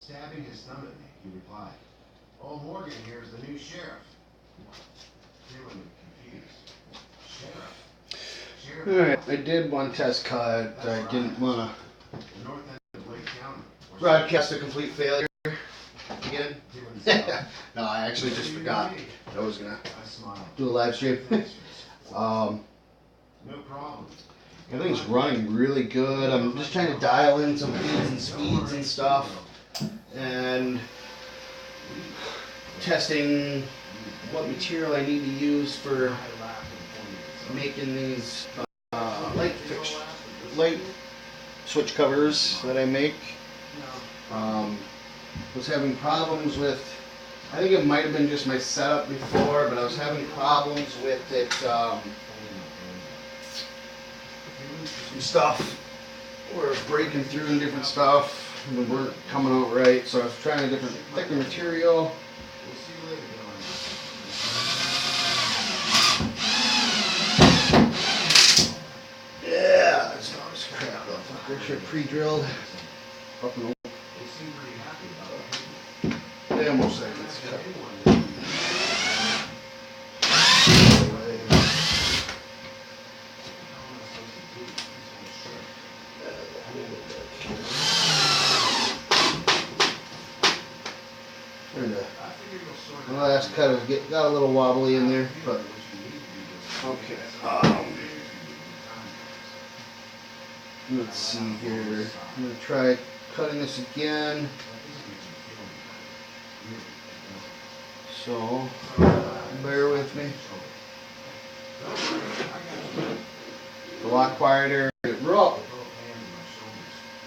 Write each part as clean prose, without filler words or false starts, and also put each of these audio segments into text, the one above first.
Stabbing his thumb at me, he replied, "Oh, Morgan here is the new sheriff." Feeling confused. Sheriff? Alright, I did one test cut. I didn't want The north end of Lake County. to broadcast a complete failure again. No, I actually just forgot I was gonna do a live stream. No problem. Everything's running really good. I'm just trying to dial in some feeds and speeds and stuff, and testing what material I need to use for making these light switch covers that I make. Was having problems with, I think it might have been just my setup before, but I was having problems with it, some stuff were breaking through and different stuff, and they weren't coming out right, so I was trying a different thicker material. Yeah, that's not as crap though. They should pre-drilled. Up and over. Yeah, most likely it's cut. The last cut got a little wobbly in there, but okay. Let's see here. I'm gonna try cutting this again. So bear with me. A lot quieter.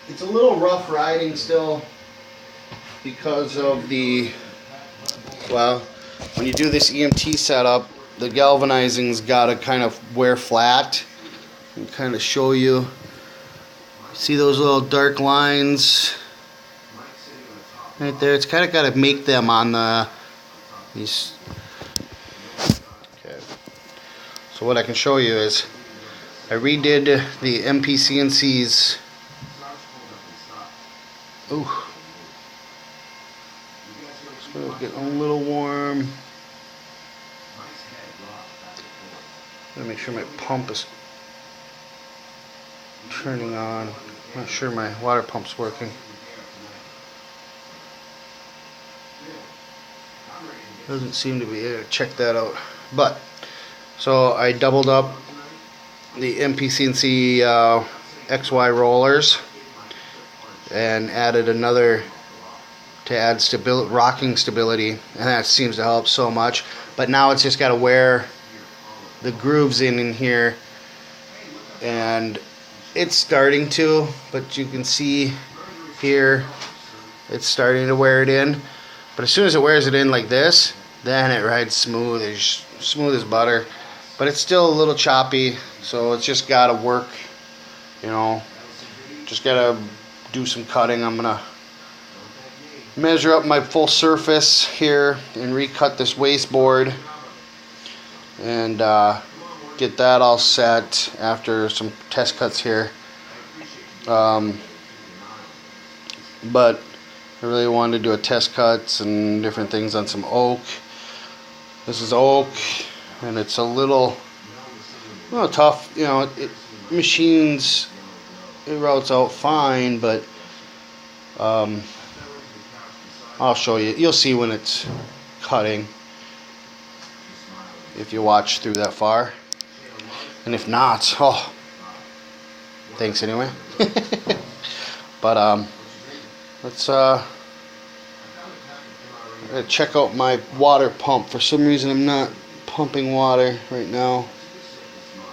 It's a little rough riding still because of the, well, when you do this EMT setup, the galvanizing's got to kind of wear flat and kind of show you. See those little dark lines right there? It's kind of got to make them on these. Okay. So what I can show you is I redid the mpcncs. Ooh. So it's getting a little warm. Gotta make sure my pump is turning on. I'm not sure my water pump's working. Doesn't seem to be. Check that out. But so I doubled up the mpcnc XY rollers and added another to add rocking stability, and that seems to help so much. But now it's just got to wear the grooves in here, and it's starting to, but you can see here it's starting to wear it in. But as soon as it wears it in like this, then it rides smooth as butter. But it's still a little choppy, so it's just got to work, you know. Just got to do some cutting. I'm gonna measure up my full surface here and recut this waste board and get that all set after some test cuts here. But I really wanted to do a test cuts and different things on some oak. This is oak, and it's a little tough, you know. It machines, it routes out fine, but I'll show you. You'll see when it's cutting if you watch through that far. And if not, oh, thanks anyway. But let's check out my water pump. For some reason I'm not pumping water right now.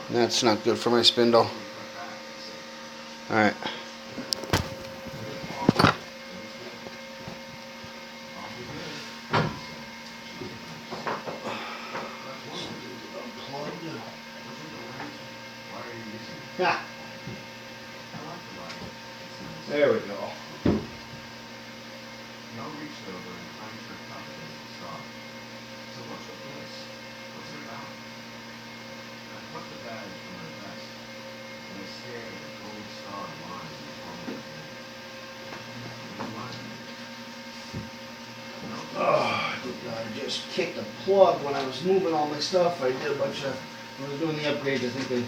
That's not good for my spindle. Alright. Yeah. There we go. just kicked a plug when I was moving all my stuff. I did a bunch of, when I was doing the upgrades, I think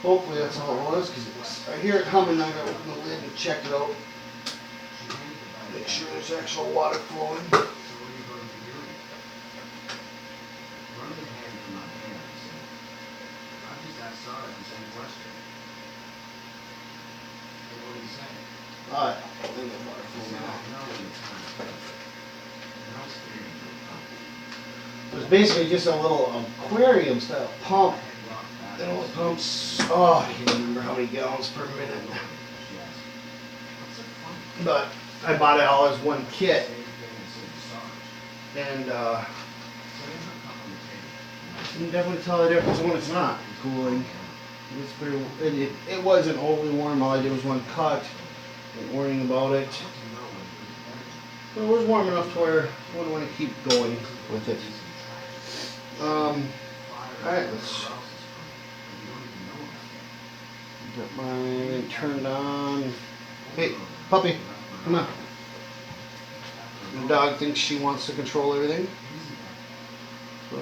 hopefully that's all it was, because I hear it humming. I gotta open the lid and check it out. Make sure there's actual water flowing. So what are you going to do? Run the hand through my hands. I just asked Sarah the same question. And what did he say? Alright, I think the water He flowing said, now. I know when the time is perfect. And I was scared of it. It was basically just a little aquarium style pump. It only pumps, oh, I can't remember how many gallons per minute. But I bought it all as one kit. And you can definitely tell the difference when it's not cooling. It's pretty, it wasn't overly warm. All I did was one cut. Wasn't worrying about it. But it was warm enough to where I wouldn't want to keep going with it. Alright, let's get mine turned on. Hey, puppy, come on. The dog thinks she wants to control everything.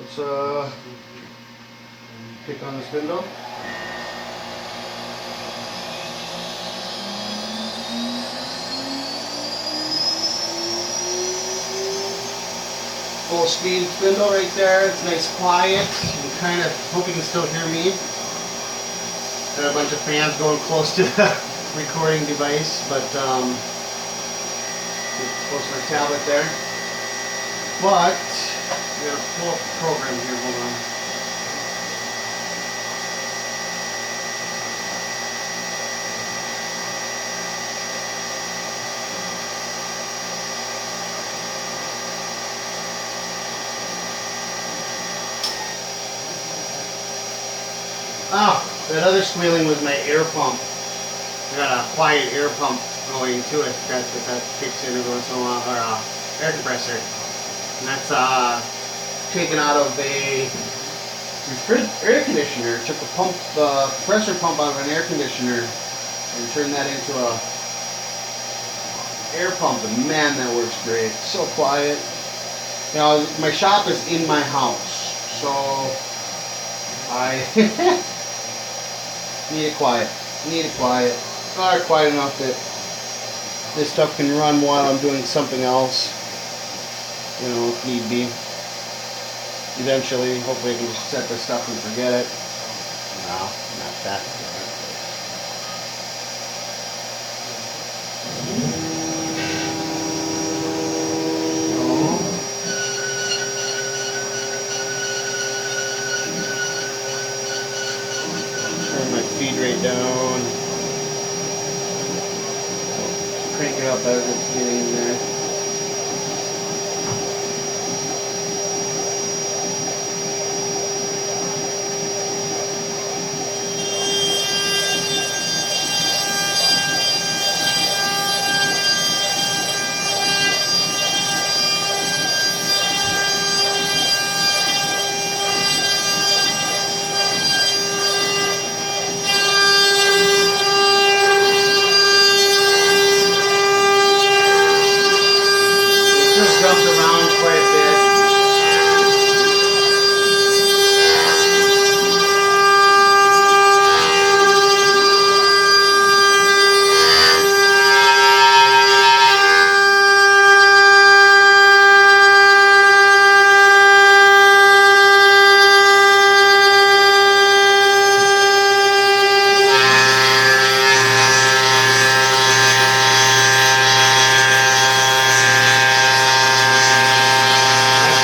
So let's pick on the spindle. Full speed spindle right there. It's nice quiet. You kind of hope you can still hear me. There are a bunch of fans going close to the recording device, but get close to my tablet there. But we gotta pull up the program here. Hold on. Oh, that other squealing was my air pump. I got a quiet air pump going to it that kicks in every once in a while, or air compressor. And that's taken out of a air conditioner. Took a pump, compressor pump out of an air conditioner and turned that into a air pump. And man, that works great. So quiet. You know, my shop is in my house, so I need it quiet. Need it quiet. Not quiet enough that this stuff can run while I'm doing something else. You know, if need be. Eventually, hopefully I can just set this stuff and forget it. No, not that. Turn my feed rate down. Crank it up as it's getting there. Jumps around quite a bit.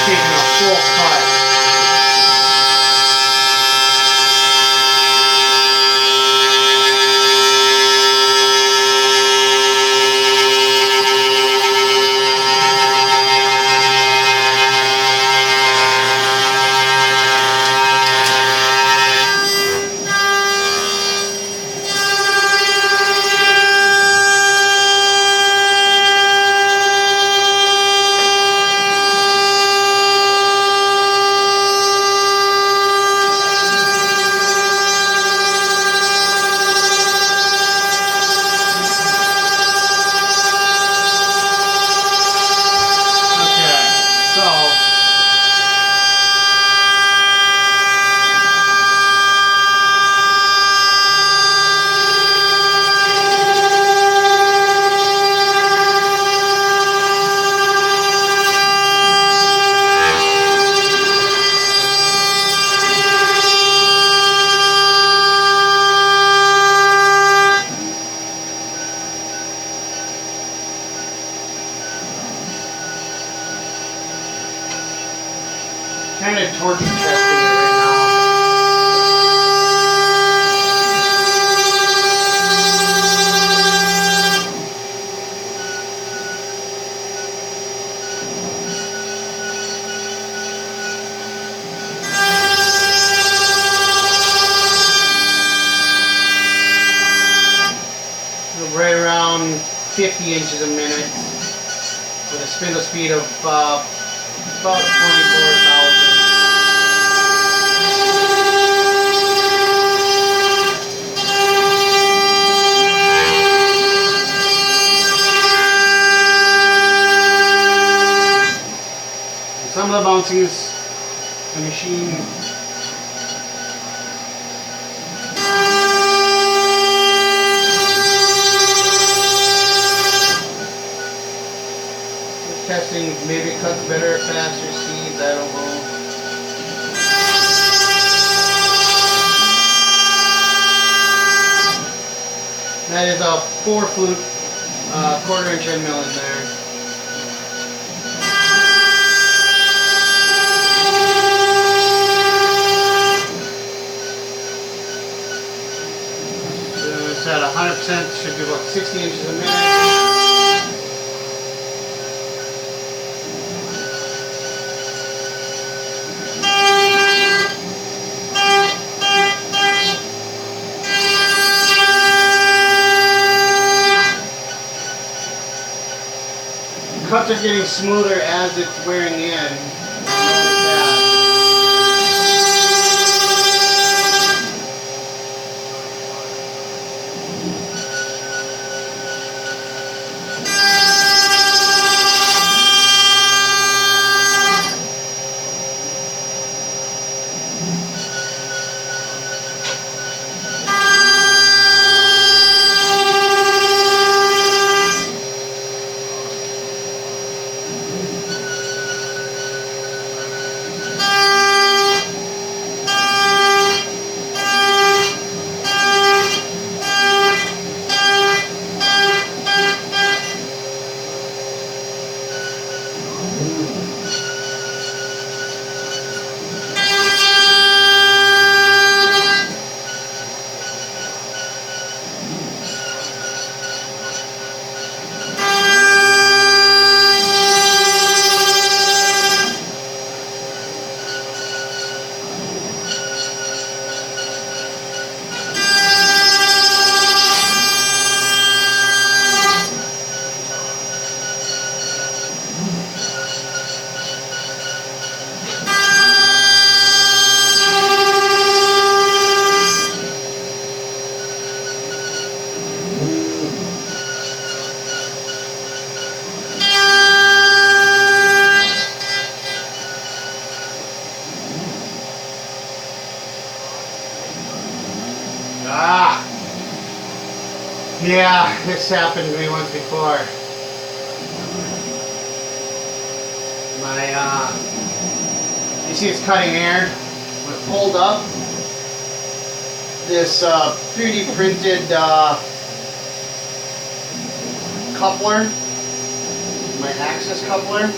Taking a full cut. kind of torque testing it right now. Right around 50 inches a minute with a spindle speed of about 24,000. Some of the bouncings, the machine testing, maybe it cuts better, faster speeds, I don't know. That is a 4 flute, 1/4 inch end mill in there. So it's at 100%, should be about 60 inches a minute. Cuts are getting smoother as it's wearing in. Yeah, this happened to me once before. You see it's cutting air. When it pulled up, this 3D printed coupler, my axis coupler,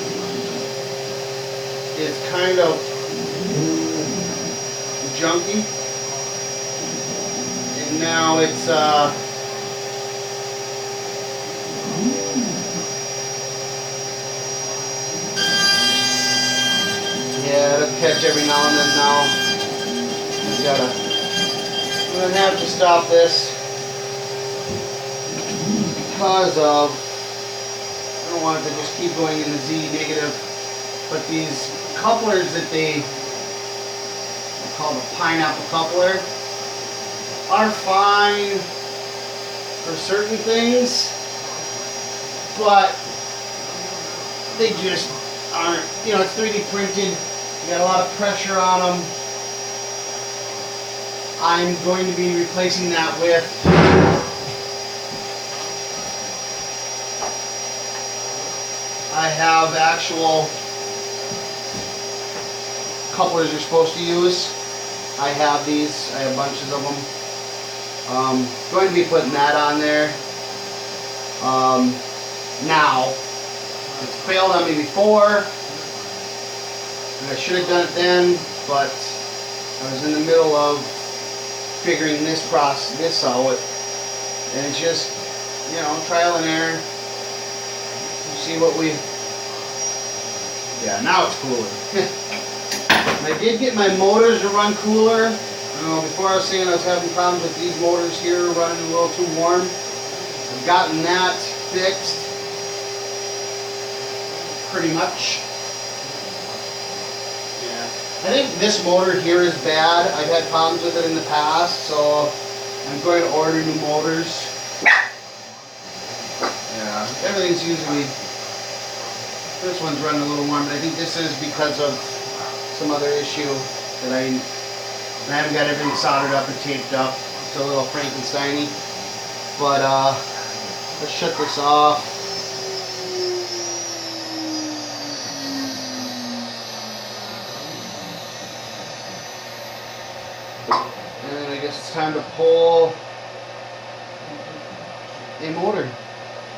is kind of junky. And now it's yeah, it'll catch every now and then now. I'm gonna have to stop this because of, I don't want it to just keep going in the Z negative, but these couplers that they call the pineapple coupler are fine for certain things, but they just aren't, you know, it's 3D printed, you got a lot of pressure on them. I'm going to be replacing that with I have actual couplers you're supposed to use. I have these, I have bunches of them. Going to be putting that on there. Now, it's failed on me before. And I should have done it then, but I was in the middle of figuring this out, and it's just, you know, trial and error. See what we. Yeah, now it's cooler. I did get my motors to run cooler. Before I was saying I was having problems with these motors here running a little too warm. I've gotten that fixed pretty much. Yeah. I think this motor here is bad. I've had problems with it in the past, so I'm going to order new motors. Yeah, everything's usually, this one's running a little warm, but I think this is because of some other issue that I haven't got everything soldered up and taped up. It's a little Frankenstein-y. But let's shut this off. And I guess it's time to pull a motor.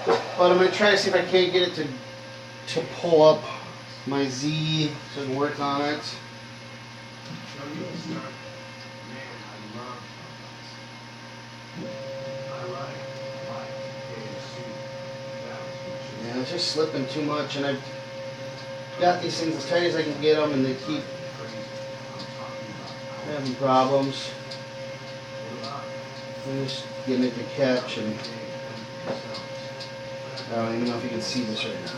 But I'm going to try to see if I can't get it to pull up my Z so I can work on it. Yeah, it's just slipping too much, and I've got these things as tight as I can get them, and they keep having problems. I'm just getting it to catch, and I don't even know if you can see this right now.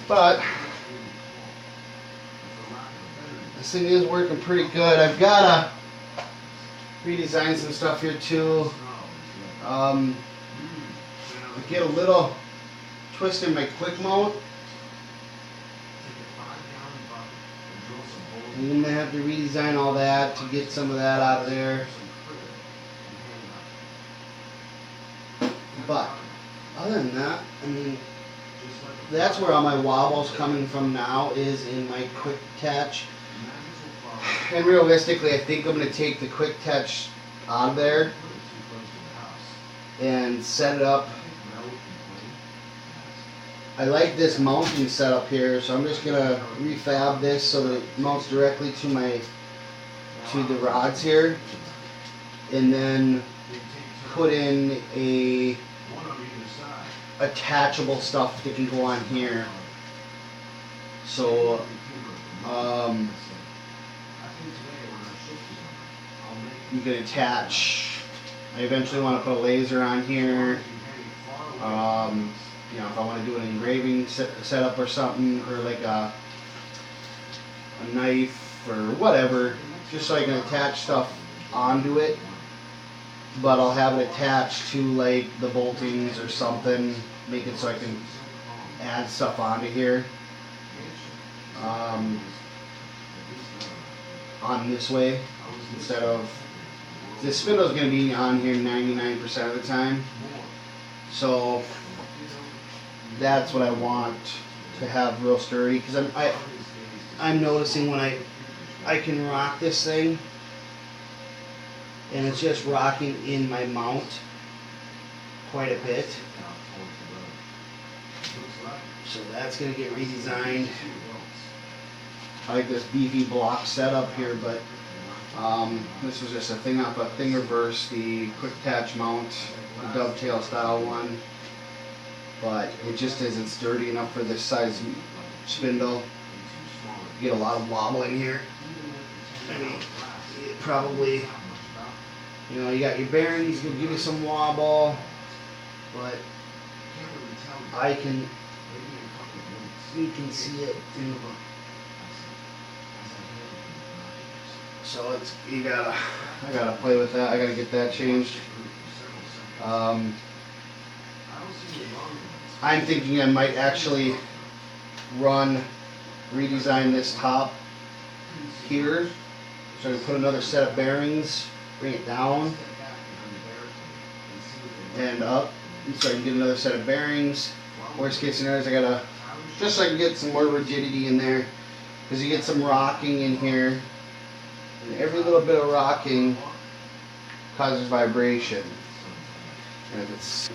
But this thing is working pretty good. I've got to redesign some stuff here too. I get a little twist in my quick mount. I'm going to have to redesign all that to get some of that out of there. But other than that, I mean, that's where all my wobble's coming from now, is in my quick attach. And realistically, I think I'm going to take the quick attach out of there and set it up. I like this mounting setup here, so I'm just going to refab this so that it mounts directly to the rods here, and then put in a attachable stuff that can go on here. So you can attach. I eventually want to put a laser on here. You know, if I want to do an engraving setup or something, or like a knife or whatever, just so I can attach stuff onto it. But I'll have it attached to like the boltings or something, make it so I can add stuff onto here. On this way, instead of, this spindle is going to be on here 99% of the time. So that's what I want to have real sturdy, because I'm noticing when I can rock this thing, and it's just rocking in my mount quite a bit. So that's going to get redesigned. I like this beefy block setup here, but this was just a thing off a thing reverse, the quick attach mount, the dovetail style one. But it just isn't sturdy enough for this size spindle. You get a lot of wobble in here. I mean, it probably, you know, you got your bearings, gonna give you some wobble, but you can see it. So it's, I gotta play with that. I gotta get that changed. I'm thinking I might actually redesign this top here, so I can put another set of bearings, bring it down and up, so I can get another set of bearings. Worst case scenario is I gotta, just so I can get some more rigidity in there, because you get some rocking in here, and every little bit of rocking causes vibration. And if it's